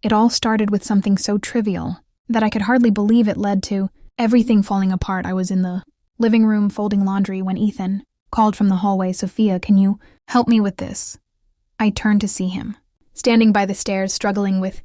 It all started with something so trivial that I could hardly believe it led to everything falling apart. I was in the living room folding laundry when Ethan called from the hallway, "Sophia, can you help me with this?" I turned to see him, standing by the stairs, struggling with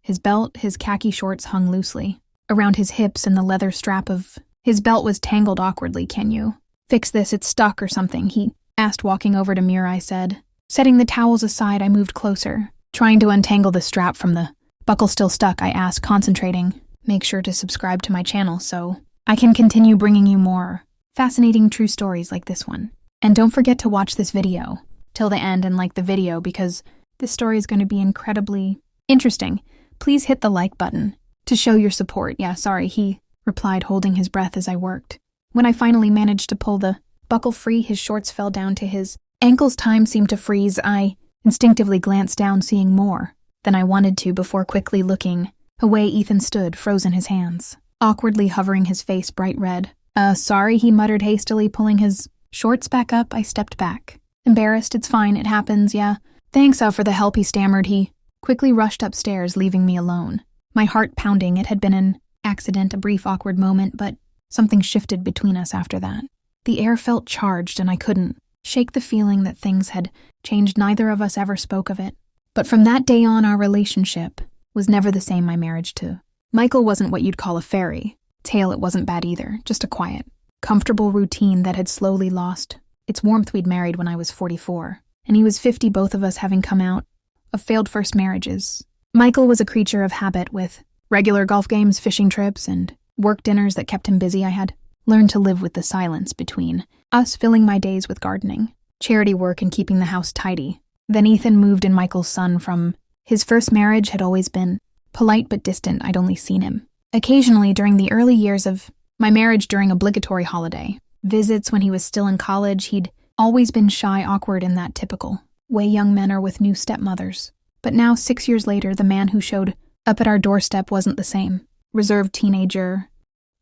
his belt. His khaki shorts hung loosely around his hips and the leather strap of his belt was tangled awkwardly. "Can you fix this? It's stuck or something," he asked, walking over to mirror. I said. Setting the towels aside, I moved closer, trying to untangle the strap from the buckle still stuck. I asked, concentrating, "Make sure to subscribe to my channel so I can continue bringing you more fascinating true stories like this one. And don't forget to watch this video till the end and like the video because this story is going to be incredibly interesting. Please hit the like button to show your support." "Yeah, sorry," he replied, holding his breath as I worked. When I finally managed to pull the buckle free, his shorts fell down to his ankles. Time seemed to freeze. I instinctively glanced down, seeing more than I wanted to before quickly looking away. Ethan stood, frozen, his hands awkwardly hovering, his face bright red. Sorry," he muttered hastily, pulling his shorts back up. I stepped back, embarrassed. "It's fine, it happens, yeah. Thanks for the help," he stammered. He quickly rushed upstairs, leaving me alone. My heart pounding. It had been an accident, a brief awkward moment, but something shifted between us after that. The air felt charged, and I couldn't shake the feeling that things had changed. Neither of us ever spoke of it. But from that day on, our relationship was never the same. My marriage to Michael wasn't what you'd call a fairy tale. It wasn't bad either, just a quiet, comfortable routine that had slowly lost its warmth. We'd married when I was 44, and he was 50, both of us having come out of failed first marriages. Michael was a creature of habit, with regular golf games, fishing trips, and work dinners that kept him busy. I had learned to live with the silence between us, filling my days with gardening, charity work, and keeping the house tidy. Then Ethan moved, and Michael's son from his first marriage had always been polite but distant. I'd only seen him occasionally during the early years of my marriage, during obligatory holiday visits when he was still in college. He'd always been shy, awkward in that typical way young men are with new stepmothers. But now, 6 years later, the man who showed up at our doorstep wasn't the same reserved teenager.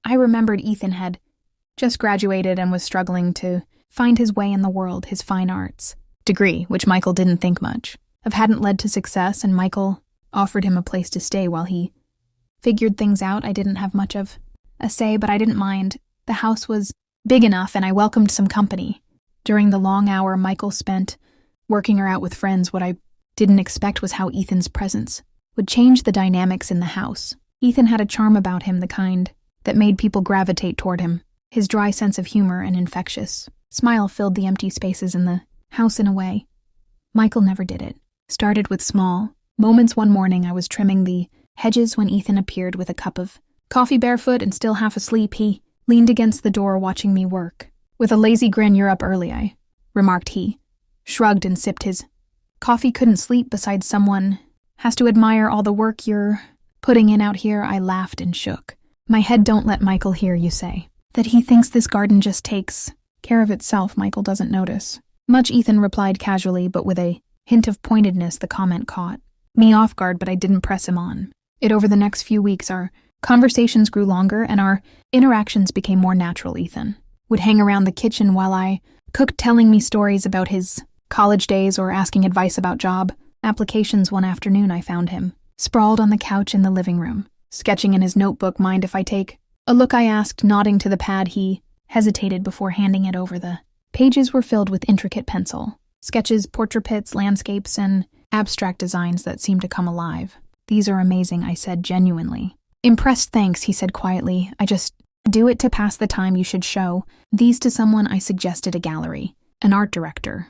I remembered Ethan had just graduated and was struggling to find his way in the world. His fine arts degree, which Michael didn't think much of, hadn't led to success, and Michael offered him a place to stay while he figured things out. I didn't have much of a say, but I didn't mind. The house was big enough, and I welcomed some company. During the long hour Michael spent working her out with friends, what I didn't expect was how Ethan's presence would change the dynamics in the house. Ethan had a charm about him, the kind that made people gravitate toward him. His dry sense of humor and infectious smile filled the empty spaces in the house in a way Michael never did. It started with small moments. One morning I was trimming the hedges when Ethan appeared with a cup of coffee. Barefoot and still half asleep, he leaned against the door watching me work. With a lazy grin, "You're up early," I remarked. He shrugged and sipped his coffee. "Couldn't sleep. Besides, someone has to admire all the work you're putting in out here." I laughed and shook my head. "Don't let Michael hear you say that. He thinks this garden just takes care of itself. Michael doesn't notice much," Ethan replied casually, but with a hint of pointedness. The comment caught me off guard, but I didn't press him on it. Over the next few weeks, our conversations grew longer and our interactions became more natural. Ethan would hang around the kitchen while I cooked, telling me stories about his college days or asking advice about job applications. One afternoon I found him sprawled on the couch in the living room, sketching in his notebook. "Mind if I take a look?" I asked, nodding to the pad. He hesitated before handing it over. The pages were filled with intricate pencil sketches, portraits, landscapes, and abstract designs that seemed to come alive. "These are amazing," I said, genuinely impressed. "Thanks," he said quietly. "I just do it to pass the time. You should show these to someone." I suggested a gallery, an art director.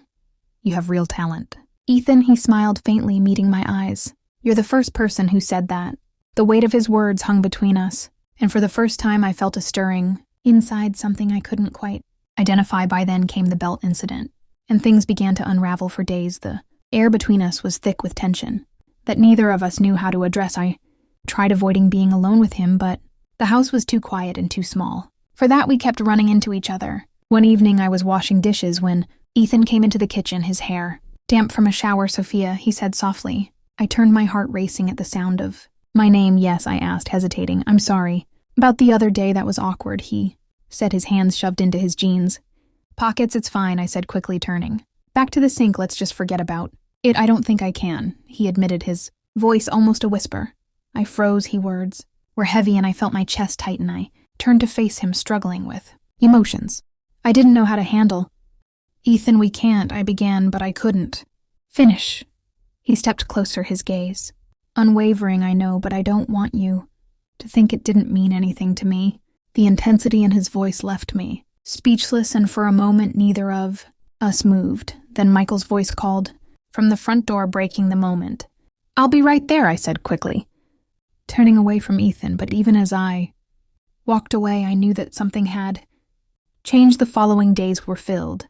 "You have real talent." "Ethan," he smiled faintly, meeting my eyes. "You're the first person who said that." The weight of his words hung between us, and for the first time I felt a stirring inside, something I couldn't quite identify. By then came the belt incident, and things began to unravel. For days, the air between us was thick with tension that neither of us knew how to address. I tried avoiding being alone with him, but the house was too quiet and too small. For that, we kept running into each other. One evening I was washing dishes when Ethan came into the kitchen, his hair damp from a shower. "Sophia," he said softly. I turned, my heart racing at the sound of my name. "Yes," I asked, hesitating. "I'm sorry about the other day. That was awkward," he said, his hands shoved into his jeans pockets. "It's fine," I said, quickly turning back to the sink. "Let's just forget about it." "I don't think I can," he admitted, his voice almost a whisper. I froze. His words were heavy and I felt my chest tighten. I turned to face him, struggling with emotions I didn't know how to handle. Ethan, we can't, I began, but I couldn't finish. He stepped closer, his gaze unwavering. I know, but I don't want you to think it didn't mean anything to me. The intensity in his voice left me speechless, and for a moment neither of us moved. Then Michael's voice called from the front door, breaking the moment. I'll be right there, I said quickly, turning away from Ethan. But even as I walked away, I knew that something had changed. The following days were filled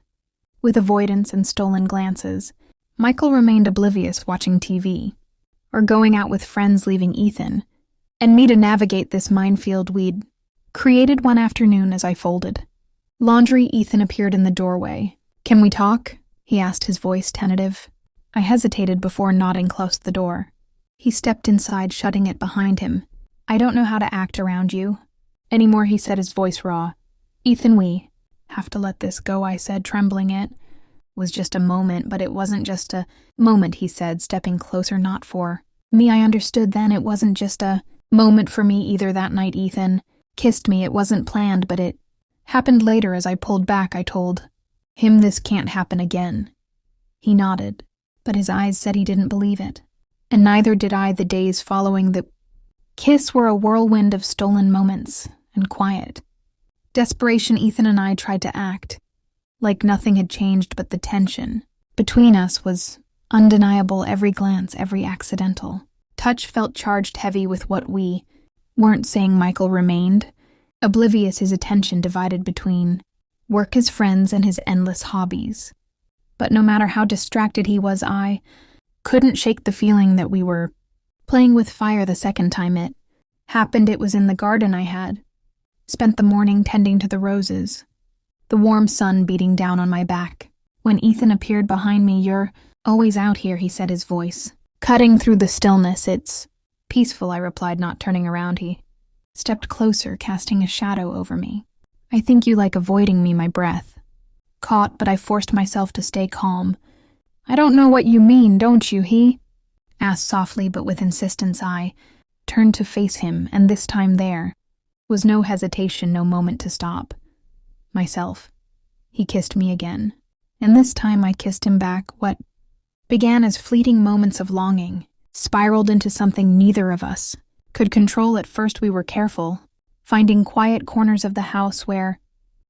with avoidance and stolen glances. Michael remained oblivious, watching TV or going out with friends, leaving Ethan and me to navigate this minefield we'd created. One afternoon, as I folded laundry, Ethan appeared in the doorway. Can we talk? He asked, his voice tentative. I hesitated before nodding, closed the door. He stepped inside, shutting it behind him. I don't know how to act around you anymore, he said, his voice raw. Ethan, we have to let this go, I said, trembling. It was just a moment, but it wasn't just a moment, he said, stepping closer. Not for me, I understood then. It wasn't just a moment for me either. That night Ethan kissed me. It wasn't planned, but it happened later. As I pulled back, I told him this can't happen again. He nodded, but his eyes said he didn't believe it. And neither did I. The days following the kiss were a whirlwind of stolen moments and quiet desperation. Ethan and I tried to act like nothing had changed, but the tension between us was undeniable. Every glance, every accidental touch felt charged, heavy with what we weren't saying. Michael remained oblivious, his attention divided between work, his friends, and his endless hobbies. But no matter how distracted he was, I couldn't shake the feeling that we were playing with fire. The second time it happened, it was in the garden. I had spent the morning tending to the roses, the warm sun beating down on my back, when Ethan appeared behind me. You're always out here, he said, his voice cutting through the stillness. It's peaceful, I replied, not turning around. He stepped closer, casting a shadow over me. I think you like avoiding me. My breath caught, but I forced myself to stay calm. I don't know what you mean, don't you? He asked softly but with insistence. I turned to face him, and this time there was no hesitation, no moment to stop myself. He kissed me again, and this time I kissed him back. What began as fleeting moments of longing spiraled into something neither of us could control. At first we were careful, finding quiet corners of the house where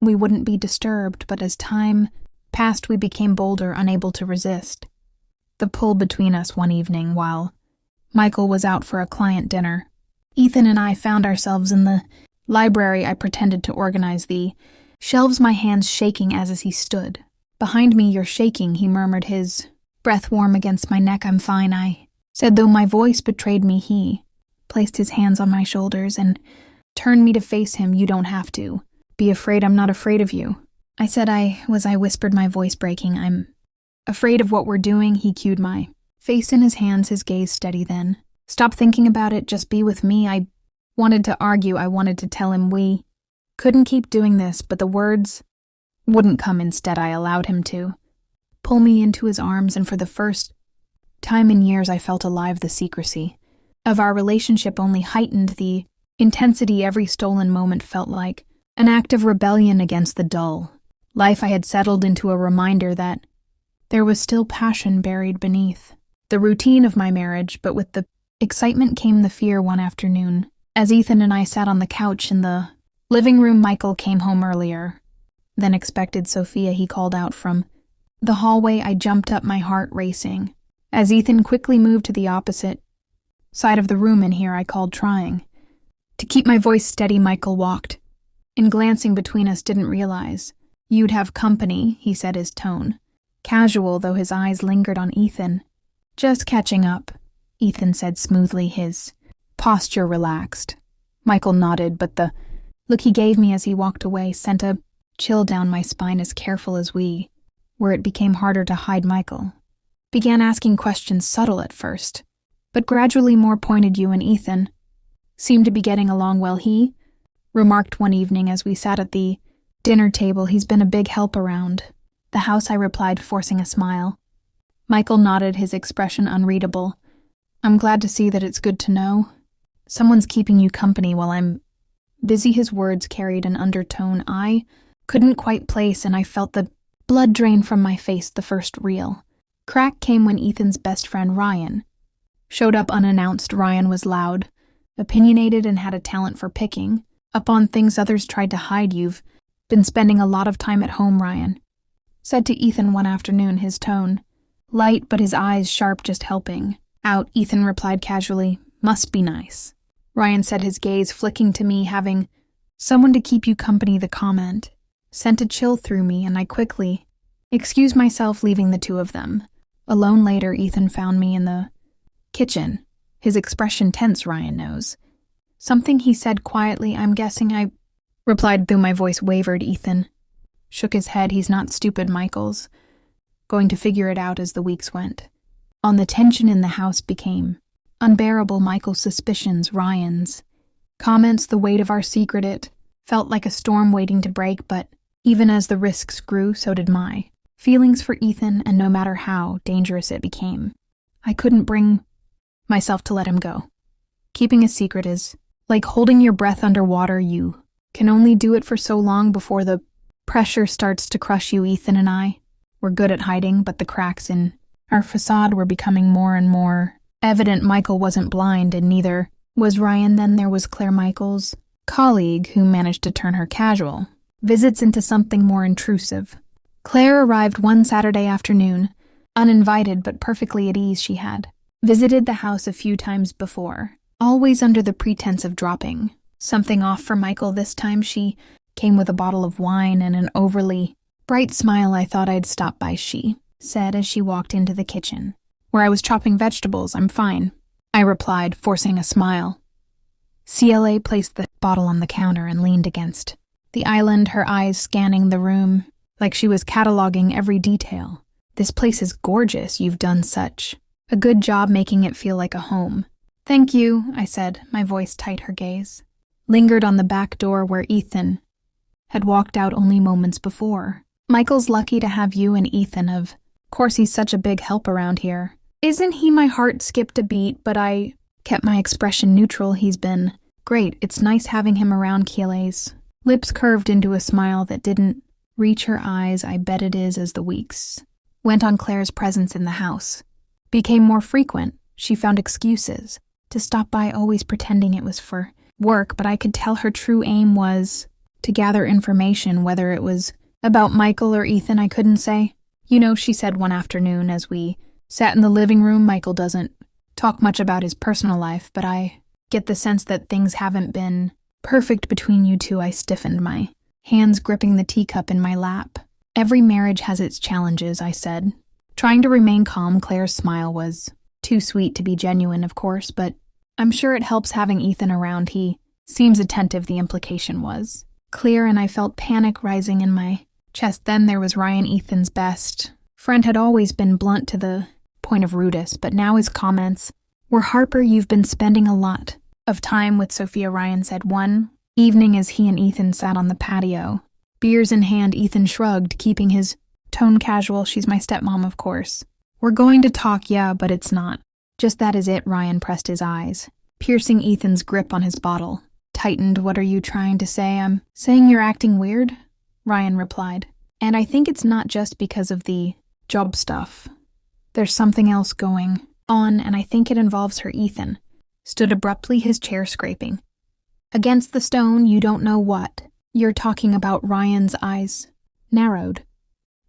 we wouldn't be disturbed, but as time passed we became bolder, unable to resist the pull between us. One evening, while Michael was out for a client dinner, Ethan and I found ourselves in the library. I pretended to organize the shelves, my hands shaking as he stood behind me. You're shaking, he murmured, his breath warm against my neck. I'm fine, I said, though my voice betrayed me. He placed his hands on my shoulders and turned me to face him. You don't have to be afraid. I'm not afraid of you, I said. I whispered, my voice breaking. I'm afraid of what we're doing. He cued my face in his hands, his gaze steady. Then, stop thinking about it, just be with me. I wanted to argue. I wanted to tell him we couldn't keep doing this, but the words wouldn't come. Instead, I allowed him to pull me into his arms, and for the first time in years I felt alive. The secrecy of our relationship only heightened the intensity. Every stolen moment felt like an act of rebellion against the dull life I had settled into, a reminder that there was still passion buried beneath the routine of my marriage. But with the excitement came the fear. One afternoon, as Ethan and I sat on the couch in the living room, Michael came home earlier than expected. Sophia, he called out from the hallway. I jumped up, my heart racing, as Ethan quickly moved to the opposite side of the room. In here, I called, trying to keep my voice steady. Michael walked in, glancing between us. Didn't realize you'd have company, he said, his tone casual, though his eyes lingered on Ethan. Just catching up, Ethan said smoothly, his posture relaxed. Michael nodded, but the look he gave me as he walked away sent a chill down my spine. As careful as we were, it became harder to hide. Michael began asking questions, subtle at first, but gradually more pointed. You and Ethan seemed to be getting along well, he remarked one evening as we sat at the dinner table. He's been a big help around the house, I replied, forcing a smile. Michael nodded, his expression unreadable. I'm glad to see that it's good to know. Someone's keeping you company while I'm busy. His words carried an undertone I couldn't quite place, and I felt the blood drain from my face. The first real crack came when Ethan's best friend, Ryan, showed up unannounced. Ryan was loud, opinionated, and had a talent for picking up on things others tried to hide. "You've been spending a lot of time at home," Ryan said to Ethan one afternoon, his tone light but his eyes sharp. "Just helping out," Ethan replied casually. "Must be nice," Ryan said, his gaze flicking to me. "Having someone to keep you company." The comment sent a chill through me, and I quickly excused myself, leaving the two of them alone. Later, Ethan found me in the kitchen, his expression tense. "Ryan knows something," he said quietly. "I'm guessing," I replied, though my voice wavered. Ethan shook his head. "He's not stupid. Michael's going to figure it out." As the weeks went on, the tension in the house became unbearable. Michael's suspicions, Ryan's comments, the weight of our secret. It felt like a storm waiting to break, but even as the risks grew, so did my feelings for Ethan, and no matter how dangerous it became, I couldn't bring myself to let him go. Keeping a secret is like holding your breath underwater. You can only do it for so long before the pressure starts to crush you. Ethan and I were good at hiding, but the cracks in our facade were becoming more and more evident. Michael wasn't blind, and neither was Ryan. Then there was Claire, Michael's colleague, who managed to turn her casual visits into something more intrusive. Claire arrived one Saturday afternoon, uninvited but perfectly at ease. She had visited the house a few times before, always under the pretense of dropping something off for Michael. This time she came with a bottle of wine and an overly bright smile. "I thought I'd stop by," she said as she walked into the kitchen, where I was chopping vegetables. "I'm fine," I replied, forcing a smile. CLA placed the bottle on the counter and leaned against the island, her eyes scanning the room like she was cataloging every detail. "This place is gorgeous. You've done such a good job making it feel like a home." "Thank you," I said, my voice tight. Her gaze lingered on the back door where Ethan had walked out only moments before. "Michael's lucky to have you and Ethan. Of course, he's such a big help around here, isn't he?" My heart skipped a beat, but I kept my expression neutral. "He's been great. It's nice having him around." Kiele's lips curved into a smile that didn't reach her eyes. "I bet it is." As the weeks went on, Claire's presence in the house became more frequent. She found excuses to stop by, always pretending it was for work, but I could tell her true aim was to gather information. Whether it was about Michael or Ethan, I couldn't say. "You know," she said one afternoon as we sat in the living room, "Michael doesn't talk much about his personal life, but I get the sense that things haven't been perfect between you two." I stiffened, my hands gripping the teacup in my lap. "Every marriage has its challenges," I said, trying to remain calm. Claire's smile was too sweet to be genuine, of course, but "I'm sure it helps having Ethan around. He seems attentive." The implication was clear, and I felt panic rising in my chest. Then there was Ryan. Ethan's best friend had always been blunt to the point of rudest, but now his comments were Harper. "You've been spending a lot of time with Sophia," Ryan said one evening as he and Ethan sat on the patio, beers in hand. Ethan shrugged, keeping his tone casual. "She's my stepmom, of course. We're going to talk, yeah, but it's not just that, is it?" Ryan pressed his eyes, piercing Ethan's grip on his bottle, tightened. "What are you trying to say?" "I'm saying you're acting weird," Ryan replied. "And I think it's not just because of the job stuff. There's something else going on, and I think it involves her." Ethan stood abruptly, his chair scraping against the stone. "You don't know what you're talking about." Ryan's eyes narrowed.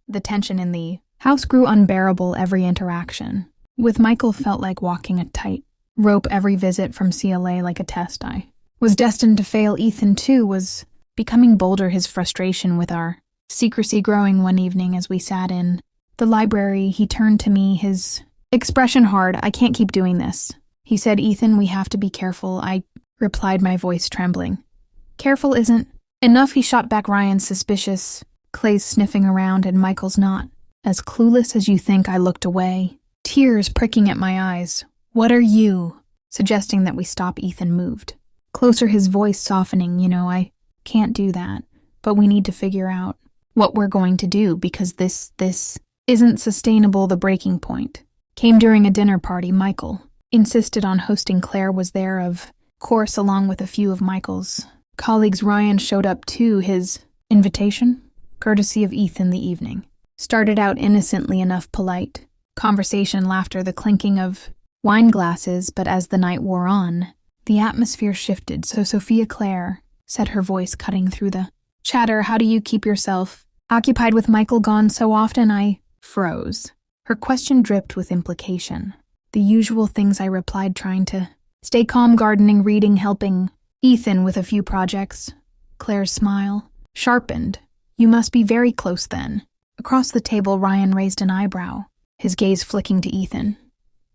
The tension in the house grew unbearable. Every interaction with Michael felt like walking a tight rope. Every visit from CLA like a test I was destined to fail. Ethan, too, was becoming bolder, his frustration with our secrecy growing. One evening as we sat in the library, he turned to me, his expression hard. "I can't keep doing this," he said. "Ethan, we have to be careful," I replied, my voice trembling. "Careful isn't enough," he shot back. Ryan's suspicious, Clay's sniffing around, and Michael's not as clueless as you think. I looked away, tears pricking at my eyes. "What are you?" Suggesting that we stop, Ethan moved closer, his voice softening. "You know, I can't do that, but we need to figure out what we're going to do, because this isn't sustainable." The breaking point came during a dinner party. Michael insisted on hosting. Claire was there, of course, along with a few of Michael's colleagues. Ryan showed up too, his invitation, courtesy of Ethan. The evening started out innocently enough, polite conversation, laughter, the clinking of wine glasses, but as the night wore on, the atmosphere shifted. So Sophia, Claire said, her voice cutting through the chatter, "How do you keep yourself occupied with Michael gone so often?" I froze. Her question dripped with implication. The usual things, I replied, trying to stay calm: gardening, reading, helping Ethan with a few projects. Claire's smile sharpened. "You must be very close then." Across the table, Ryan raised an eyebrow, his gaze flicking to Ethan.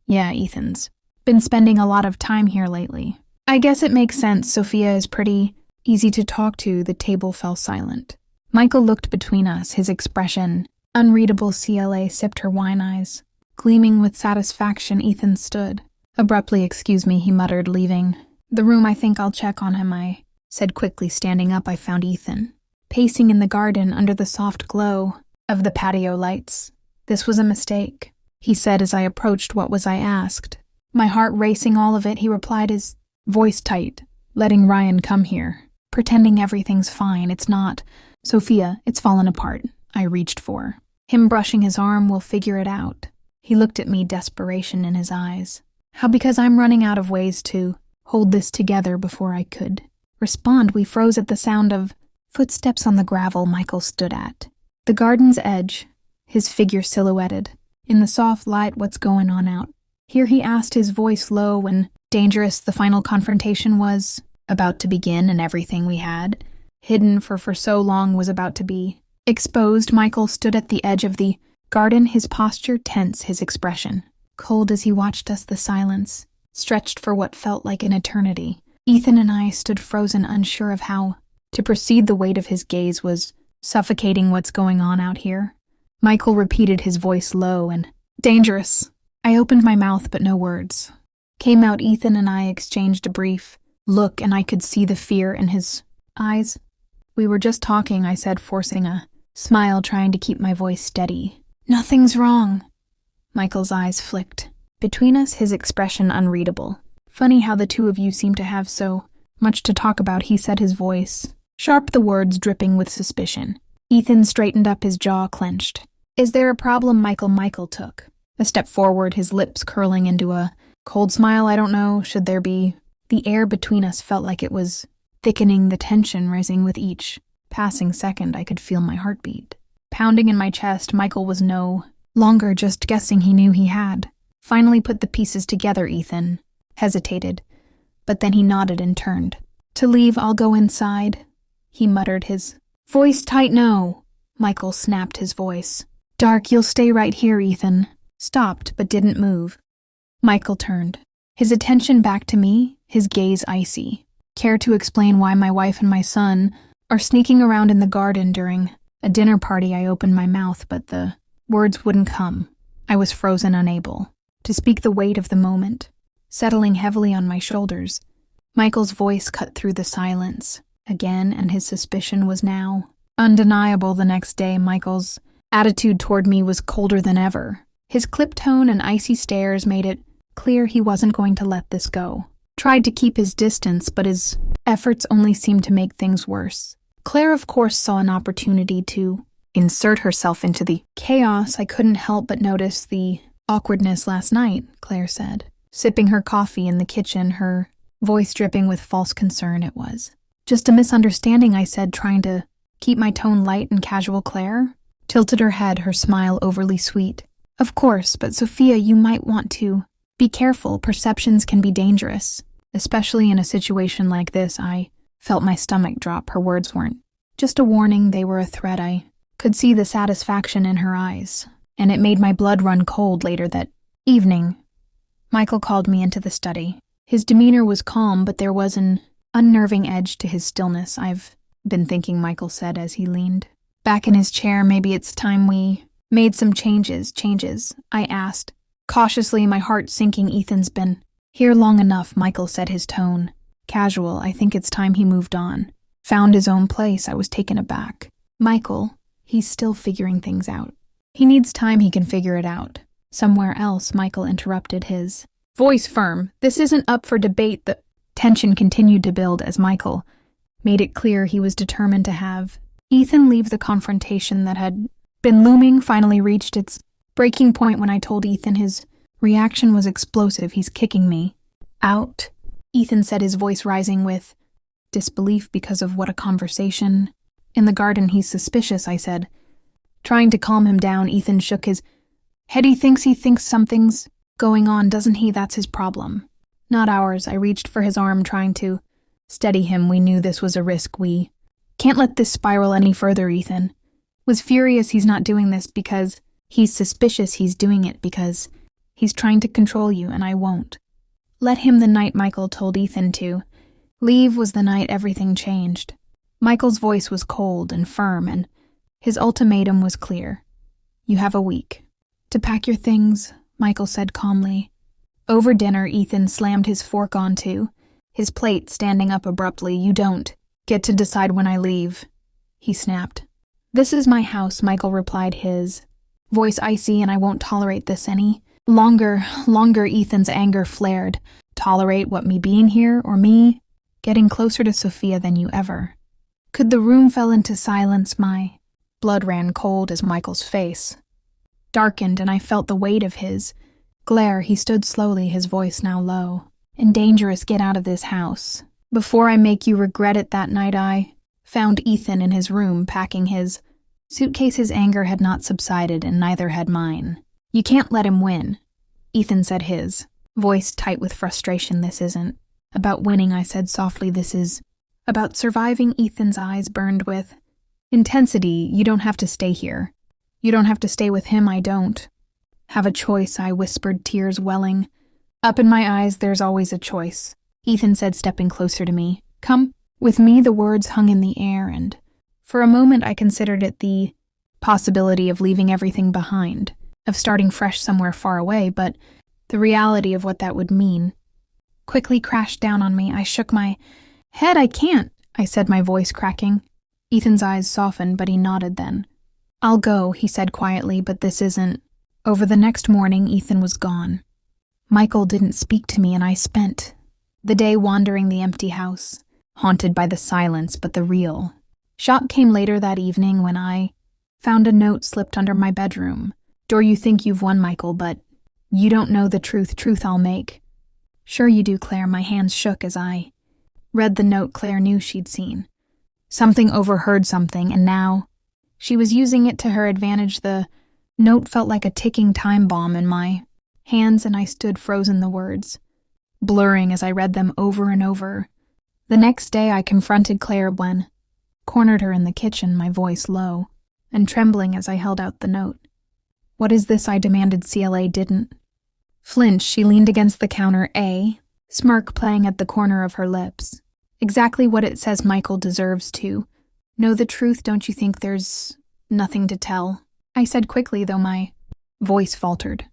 "Yeah, Ethan's been spending a lot of time here lately." "I guess it makes sense. Sophia is pretty easy to talk to." The table fell silent. Michael looked between us, his expression unreadable. CLA sipped her wine, eyes gleaming with satisfaction. Ethan stood abruptly. "Excuse me," he muttered, leaving the room. "I think I'll check on him," I said quickly. Standing up, I found Ethan pacing in the garden under the soft glow of the patio lights. "This was a mistake," he said as I approached. "What was?" I asked, my heart racing. "All of it," he replied, his voice tight. "Letting Ryan come here, pretending everything's fine. It's not. Sophia, it's fallen apart." I reached for him, brushing his arm. "We'll figure it out." He looked at me, desperation in his eyes. "How?" "Because I'm running out of ways to hold this together." Before I could respond, we froze at the sound of footsteps on the gravel Michael stood at the garden's edge, his figure silhouetted in the soft light. "What's going on out here?" he asked, his voice low and dangerous. The final confrontation was about to begin, and everything we had hidden for so long was about to be exposed. Michael stood at the edge of the garden, his posture tense, his expression cold as he watched us. The silence stretched for what felt like an eternity. Ethan and I stood frozen, unsure of how to proceed. The weight of his gaze was suffocating. "What's going on out here?" Michael repeated, his voice low and dangerous. I opened my mouth, but no words came out. Ethan and I exchanged a brief look, and I could see the fear in his eyes. "We were just talking," I said, forcing a smile, trying to keep my voice steady. "Nothing's wrong." Michael's eyes flicked between us, his expression unreadable. "Funny how the two of you seem to have so much to talk about," he said, his voice sharp, the words dripping with suspicion. Ethan straightened up, his jaw clenched. "Is there a problem?" Michael took a step forward, his lips curling into a cold smile. "I don't know. Should there be?" The air between us felt like it was thickening, the tension rising with each passing second. I could feel my heartbeat pounding in my chest. Michael was no longer just guessing. He knew he had finally put the pieces together. Ethan hesitated, but then he nodded and turned to leave. "I'll go inside," he muttered, his voice tight. "No," Michael snapped, his voice dark. "You'll stay right here." Ethan stopped, but didn't move. Michael turned his attention back to me, his gaze icy. "Care to explain why my wife and my son are sneaking around in the garden during a dinner party?" I opened my mouth, but the words wouldn't come. I was frozen, unable to speak, the weight of the moment settling heavily on my shoulders. Michael's voice cut through the silence again, and his suspicion was now undeniable. The next day, Michael's attitude toward me was colder than ever. His clipped tone and icy stares made it clear he wasn't going to let this go. Tried to keep his distance, but his efforts only seemed to make things worse. Claire, of course, saw an opportunity to insert herself into the chaos. "I couldn't help but notice the awkwardness last night," Claire said, sipping her coffee in the kitchen, her voice dripping with false concern. "It was just a misunderstanding," I said, trying to keep my tone light and casual. Claire tilted her head, her smile overly sweet. "Of course, but Sophia, you might want to be careful. Perceptions can be dangerous, especially in a situation like this." I felt my stomach drop. Her words weren't just a warning, they were a threat. I could see the satisfaction in her eyes, and it made my blood run cold. Later that evening, Michael called me into the study. His demeanor was calm, but there was an unnerving edge to his stillness. "I've been thinking," Michael said as he leaned back in his chair. "Maybe it's time we made some changes." "Changes?" I asked cautiously, my heart sinking. "Ethan's been here long enough," Michael said, his tone casual. "I think it's time he moved on, found his own place." I was taken aback. "Michael, he's still figuring things out." "He needs time. He can figure it out somewhere else," Michael interrupted, his voice firm. This isn't up for debate. The tension continued to build as Michael made it clear he was determined to have Ethan leave. The confrontation that had been looming finally reached its breaking point when I told Ethan. His reaction was explosive. He's kicking me out, Ethan said, his voice rising with disbelief because of what a conversation. In the garden, he's suspicious, I said. Trying to calm him down, Ethan shook his head. He thinks something's going on, doesn't he? That's his problem, not ours. I reached for his arm, trying to steady him. We knew this was a risk. We can't let this spiral any further. Ethan was furious. He's not doing this because he's suspicious. He's doing it because he's trying to control you, and I won't let him. The night Michael told Ethan to leave was the night everything changed. Michael's voice was cold and firm, and his ultimatum was clear. You have a week to pack your things, Michael said calmly. Over dinner, Ethan slammed his fork onto his plate, standing up abruptly. You don't get to decide when I leave, he snapped. This is my house, Michael replied, his voice icy, and I won't tolerate this any longer. Ethan's anger flared. Tolerate what, me being here, or me getting closer to Sophia than you ever could? The room fell into silence. My blood ran cold as Michael's face darkened, and I felt the weight of his glare. He stood slowly, his voice now low and dangerous. Get out of this house before I make you regret it. That night I found Ethan in his room, packing his suitcase. His anger had not subsided, and neither had mine. You can't let him win, Ethan said, his voice tight with frustration. This isn't about winning, I said softly. This is about surviving. Ethan's eyes burned with intensity. You don't have to stay here. You don't have to stay with him. I don't have a choice, I whispered, tears welling up in my eyes. There's always a choice, Ethan said, stepping closer to me. Come with me. The words hung in the air, and for a moment I considered it the possibility of leaving everything behind, of starting fresh somewhere far away, but the reality of what that would mean quickly crashed down on me. I shook my head. I can't, I said, my voice cracking. Ethan's eyes softened, but he nodded then. I'll go, he said quietly, but this isn't over. The next morning, Ethan was gone. Michael didn't speak to me, and I spent the day wandering the empty house, haunted by the silence. But the real shock came later that evening when I found a note slipped under my bedroom door. You think you've won, Michael, but you don't know the truth. Truth I'll make sure you do, Claire. My hands shook as I read the note. Claire knew she'd seen something, overheard something, and now she was using it to her advantage. The note felt like a ticking time bomb in my hands, and I stood frozen, the words blurring as I read them over and over. The next day I confronted Claire when cornered her in the kitchen, my voice low and trembling as I held out the note. What is this? I demanded. CLA didn't flinch. She leaned against the counter, a smirk playing at the corner of her lips. Exactly what it says. Michael deserves to know the truth. Don't you think there's nothing to tell? I said quickly, though my voice faltered.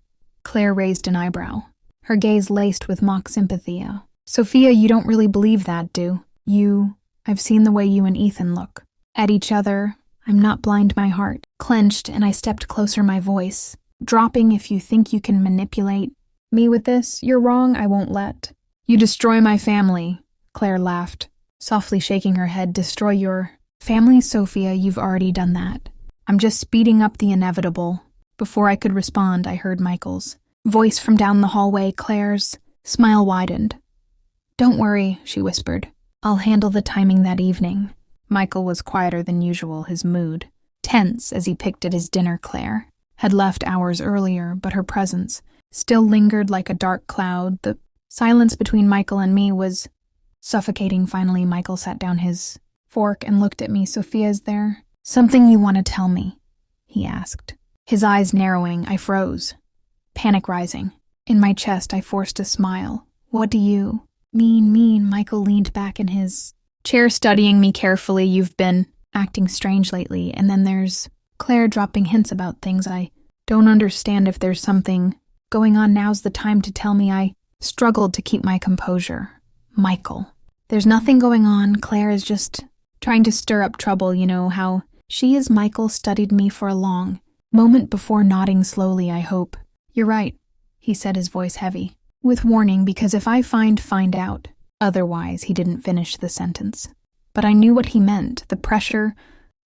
Claire raised an eyebrow, her gaze laced with mock sympathy. Sophia, you don't really believe that, do you? I've seen the way you and Ethan look at each other. I'm not blind. My heart clenched, and I stepped closer, my voice dropping. If you think you can manipulate me with this, you're wrong. I won't let you destroy my family. Claire laughed, softly shaking her head. Destroy your family, Sophia? You've already done that. I'm just speeding up the inevitable. Before I could respond, I heard Michael's voice from down the hallway. Claire's smile widened. Don't worry, she whispered. I'll handle the timing that evening. Michael was quieter than usual, his mood tense as he picked at his dinner. Claire had left hours earlier, but her presence still lingered like a dark cloud. The silence between Michael and me was suffocating. Finally, Michael sat down his fork and looked at me. Sophia, is there something you want to tell me? He asked, his eyes narrowing. I froze, panic rising in my chest. I forced a smile. What do you mean? Michael leaned back in his chair, studying me carefully. You've been acting strange lately, and then there's Claire dropping hints about things. I don't understand. If there's something going on, now's the time to tell me. I struggled to keep my composure. Michael, there's nothing going on. Claire is just trying to stir up trouble. You know how she is. Michael studied me for a long moment before nodding slowly. I hope you're right, he said, his voice heavy. With warning, because if I find out. Otherwise, he didn't finish the sentence. But I knew what he meant. The pressure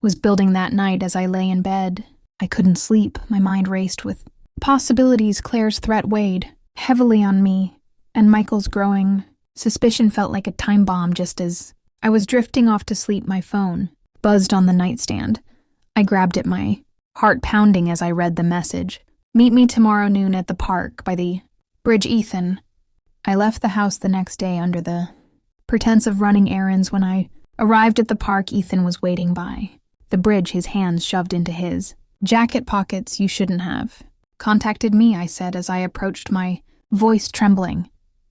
was building that night as I lay in bed. I couldn't sleep. My mind raced with possibilities. Claire's threat weighed heavily on me, and Michael's growing suspicion felt like a time bomb. Just as I was drifting off to sleep, my phone buzzed on the nightstand. I grabbed it, my heart pounding as I read the message. Meet me tomorrow noon at the park by the bridge, Ethan. I left the house the next day under the pretense of running errands. When I arrived at the park, Ethan was waiting by the bridge, his hands shoved into his jacket pockets. You shouldn't have contacted me, I said as I approached, my voice trembling.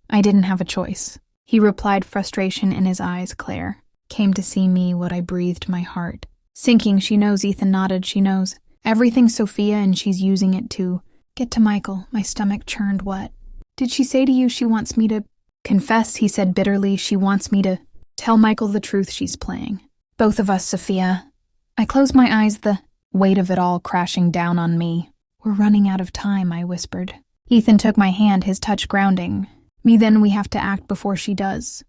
I didn't have a choice, he replied, frustration in his eyes. Claire came to see me. What I breathed, my heart sinking. She knows, Ethan nodded. She knows everything, Sophia, and she's using it to get to Michael. My stomach churned. What did she say to you? She wants me to confess, he said bitterly. She wants me to tell Michael the truth. She's playing both of us, Sophia. I closed my eyes, the weight of it all crashing down on me. We're running out of time, I whispered. Ethan took my hand, his touch grounding me. Then we have to act before she does.